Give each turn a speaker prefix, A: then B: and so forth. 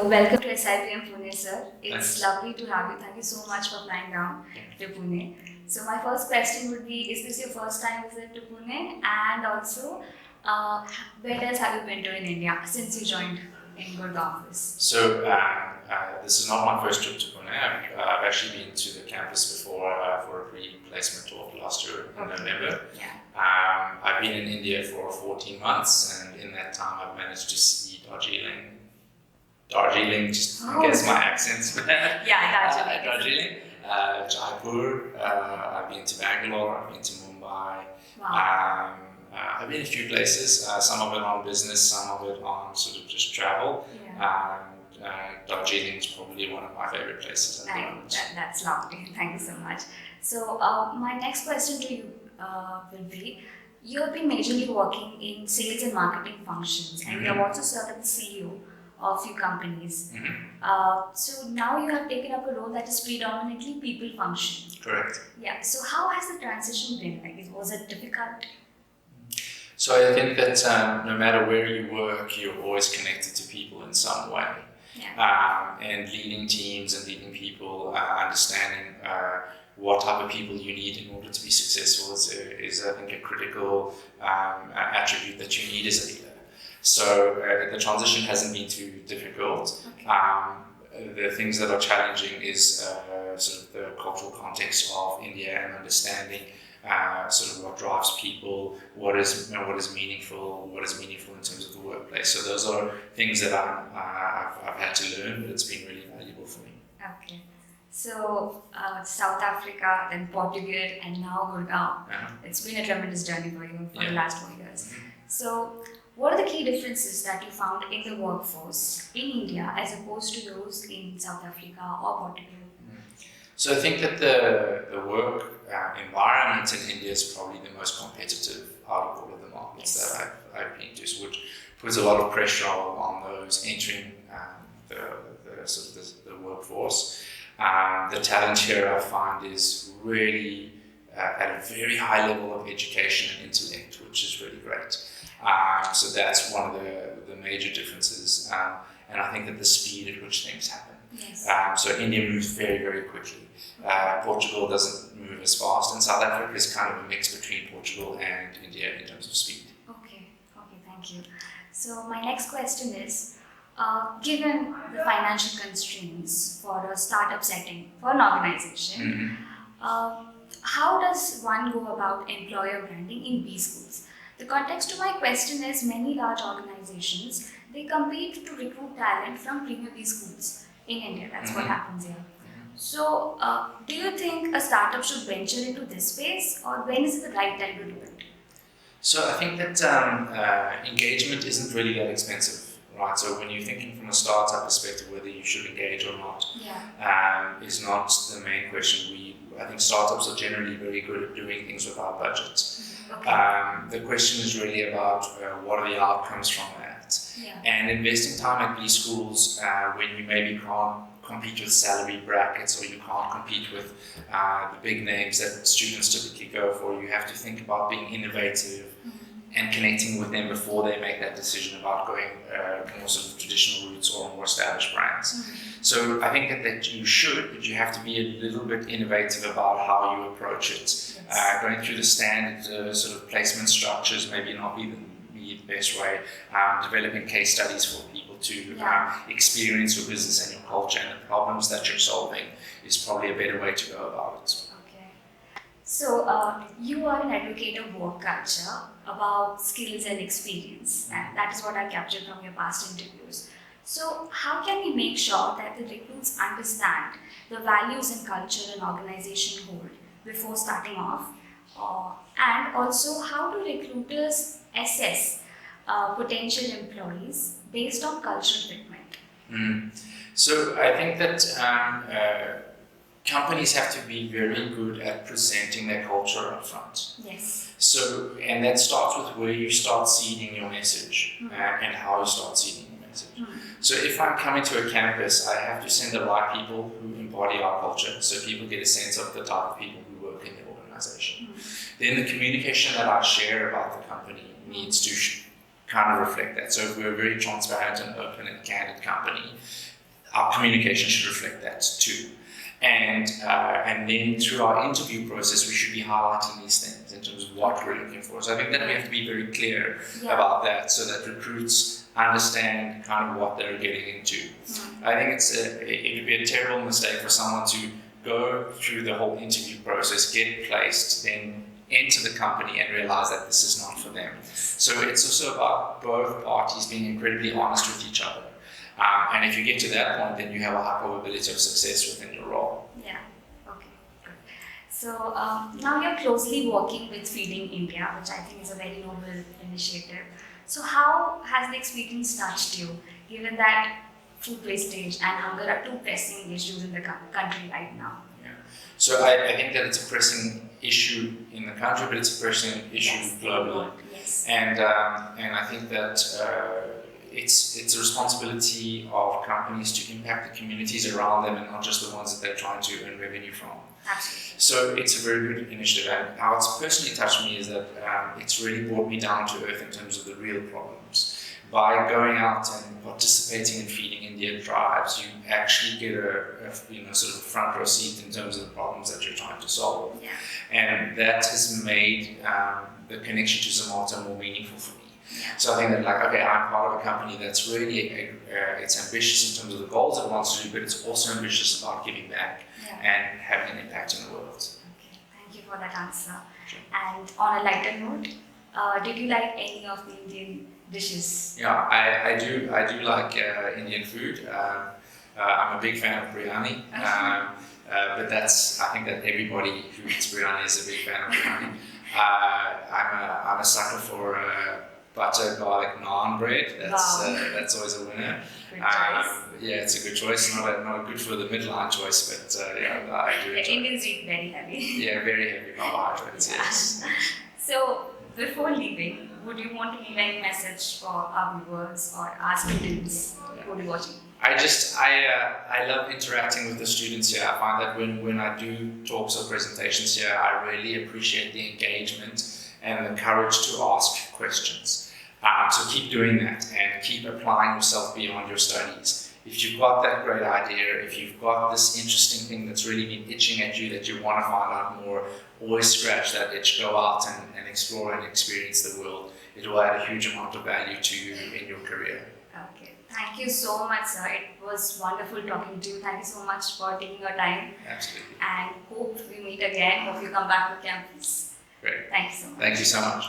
A: Welcome to SIBM Pune, sir. It's
B: Thanks.
A: lovely to have you. Thank you so much for flying down to Pune. So my first question would be, is this your first time visit to Pune? And also, where else have you been to in India since you joined in Gurgaon office?
B: So this is not my first trip to Pune. I've actually been to the campus before for a pre-placement talk last year in November.
A: Yeah.
B: I've been in India for 14 months, and in that time I've managed to see Darjeeling, just I guess my accent's bad.
A: Yeah,
B: Darjeeling, Jaipur. I've been to Bangalore. I've been to Mumbai.
A: Wow.
B: I've been a few places. Some of it on business, some of it on sort of just travel.
A: Yeah.
B: Darjeeling is probably one of my favorite places at the moment.
A: That's lovely. Thank you so much. So my next question to you will be, you have been majorly working in sales and marketing functions, and you have also served as the CEO of a few companies. So now you have taken up a role that is predominantly people function.
B: Correct.
A: Yeah. So how has the transition been? Like, was it difficult?
B: So I think that no matter where you work, you're always connected to people in some way.
A: Yeah.
B: And leading teams and leading people, understanding what type of people you need in order to be successful is I think, a critical attribute that you need as a leader. So the transition hasn't been too difficult.
A: Okay.
B: The things that are challenging is sort of the cultural context of India and understanding sort of what drives people, what is meaningful in terms of the workplace. So those are things that I've had to learn, but it's been really valuable for me.
A: Okay. So South Africa, then Portugal, and now Gurgaon. It's been a tremendous journey for you for the last 4 years. So what are the key differences that you found in the workforce in India as opposed to those in South Africa or Portugal?
B: So I think that the work environment in India is probably the most competitive out of all of the markets that I've been to, which puts a lot of pressure on those entering the workforce. The talent here I find is really at a very high level of education and intellect, which is really great. So that's one of the major differences, and I think that the speed at which things happen.
A: Yes.
B: So India moves very, very quickly. Portugal doesn't move as fast, and South Africa is kind of a mix between Portugal and India in terms of speed.
A: Okay, thank you. So my next question is, given the financial constraints for a startup setting for an organization, how does one go about employer branding in B schools? The context to my question is, many large organizations, they compete to recruit talent from premier B schools in India. That's what happens here. So, do you think a startup should venture into this space, or when is it the right time to do it?
B: So I think that engagement isn't really that expensive, right? So when you're thinking from a startup perspective, whether you should engage or not, is not the main question. I think startups are generally very good at doing things without budgets. The question is really about what are the outcomes from that. And investing time at B schools when you maybe can't compete with salary brackets, or you can't compete with the big names that students typically go for. You have to think about being innovative and connecting with them before they make that decision about going more sort of traditional routes or more established brands. So I think that you should, but you have to be a little bit innovative about how you approach it. Going through the standard sort of placement structures maybe not be the best way. Developing case studies for people to experience your business and your culture and the problems that you're solving is probably a better way to go about it.
A: Okay. So you are an advocate of work culture, about skills and experience, and that is what I captured from your past interviews. So how can we make sure that the recruits understand the values and culture an organization hold before starting off? And also, how do recruiters assess potential employees based on cultural fitment?
B: So I think that companies have to be very good at presenting their culture up front.
A: Yes.
B: So, and that starts with where you start seeding your message and how you start seeding your message. So if I'm coming to a campus, I have to send the right people who embody our culture, so people get a sense of the type of people who work in the organization. Then the communication that I share about the company needs to kind of reflect that. So if we're a very transparent and open and candid company, our communication should reflect that too. And then through our interview process, we should be highlighting these things in terms of what we're looking for. So I think that we have to be very clear about that, so that recruits understand kind of what they're getting into. I think it would be a terrible mistake for someone to go through the whole interview process, get placed, then enter the company and realize that this is not for them. So it's also about both parties being incredibly honest with each other. And if you get to that point, then you have a high probability of success within your role.
A: Yeah, okay, good. So now you're closely working with Feeding India, which I think is a very noble initiative. So how has the experience touched you, given that food wastage and hunger are two pressing issues in the country right now?
B: Yeah. So I think that it's a pressing issue in the country, but it's a pressing issue globally.
A: Yes.
B: And I think that it's a responsibility of companies to impact the communities around them and not just the ones that they're trying to earn revenue from.
A: Absolutely.
B: So it's a very good initiative, and how it's personally touched me is that it's really brought me down to earth in terms of the real problems. By going out and participating in Feeding India drives, you actually get a sort of a front row seat in terms of the problems that you're trying to solve.
A: Yeah.
B: And that has made the connection to Zomato more meaningful for me.
A: Yeah.
B: So I think that I'm part of a company that's really, it's ambitious in terms of the goals it wants to do, but it's also ambitious about giving back and having an impact in the world.
A: Okay, thank you for that answer.
B: Sure.
A: And on a lighter note, did you like any of the Indian dishes?
B: Yeah, I do like Indian food. I'm a big fan of biryani, but I think that everybody who eats biryani is a big fan of biryani. I'm a sucker for butter garlic naan bread. That's always a winner.
A: Good choice.
B: Yeah, it's a good choice. Not a good for the midline choice, but I do enjoy
A: The Indians eat very heavy.
B: Yeah, very heavy carbohydrates. Yes.
A: So before leaving, would you want to leave any message for our viewers or our students who will be watching?
B: I love interacting with the students here. I find that when I do talks or presentations here, I really appreciate the engagement and the courage to ask questions. So keep doing that and keep applying yourself beyond your studies. If you've got that great idea, if you've got this interesting thing that's really been itching at you that you want to find out more, always scratch that itch, go out and explore and experience the world. It will add a huge amount of value to you in your career.
A: Okay, thank you so much, sir. It was wonderful talking to you. Thank you so much for taking your time.
B: Absolutely.
A: And hope we meet again. Hope you come back to campus.
B: Great.
A: Thank you so much.
B: Thank you so much.